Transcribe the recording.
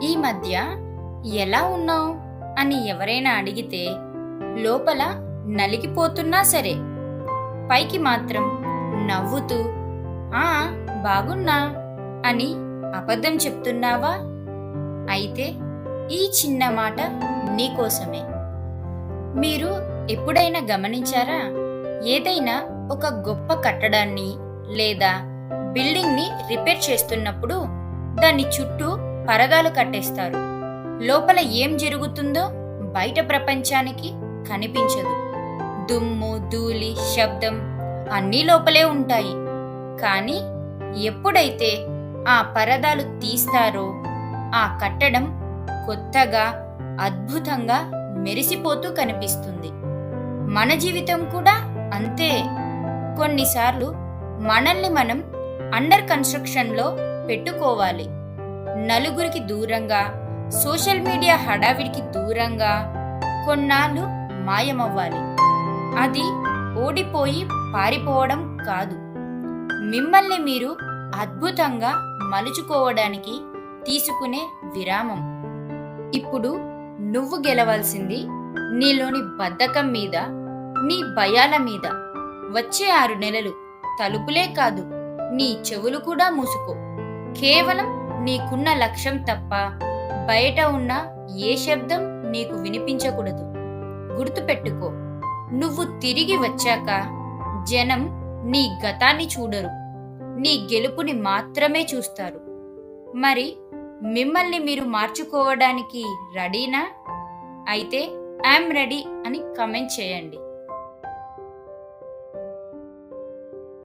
ఈ మధ్య ఎలా ఉన్నావు అని ఎవరైనా అడిగితే లోపల నలిగిపోతున్నా సరే పైకి మాత్రం నవ్వుతూ ఆ బాగున్నా అని అబద్ధం చెప్తున్నావా? అయితే ఈ చిన్న మాట నీకోసమే. మీరు ఎప్పుడైనా గమనించారా? ఏదైనా ఒక గొప్ప కట్టడాన్ని లేదా బిల్డింగ్ని రిపేర్ చేస్తున్నప్పుడు దాని చుట్టూ పరదాలు కట్టేస్తారు. లోపల ఏం జరుగుతుందో బయట ప్రపంచానికి కనిపించదు. దుమ్ము, ధూళి, శబ్దం అన్నీ లోపలే ఉంటాయి. కానీ ఎప్పుడైతే ఆ పరదాలు తీస్తారో ఆ కట్టడం కొత్తగా, అద్భుతంగా మెరిసిపోతూ కనిపిస్తుంది. మన జీవితం కూడా అంతే. కొన్నిసార్లు మనల్ని మనం అండర్ కన్స్ట్రక్షన్లో పెట్టుకోవాలి. నలుగురికి దూరంగా, సోషల్ మీడియా హడావిడికి దూరంగా కొన్నాళ్ళు మాయమవ్వాలి. అది ఓడిపోయి పారిపోవడం కాదు, మిమ్మల్ని మీరు అద్భుతంగా మలుచుకోవడానికి తీసుకునే విరామం. ఇప్పుడు నువ్వు గెలవాల్సింది నీలోని బద్ధకం మీద, నీ భయాల మీద. వచ్చే 6 నెలలు తలుపులే కాదు, నీ చెవులు కూడా మూసుకో. కేవలం నీకున్న లక్ష్యం తప్ప బయట ఉన్న ఏ శబ్దం నీకు వినిపించకూడదు. గుర్తుపెట్టుకో, నువ్వు తిరిగి వచ్చాక జనం నీ గతాన్ని చూడరు, నీ గెలుపుని మాత్రమే చూస్తారు. మరి మిమ్మల్ని మీరు మార్చుకోవడానికి రెడీనా? అయితే ఐఎమ్ రెడీ అని కామెంట్ చేయండి.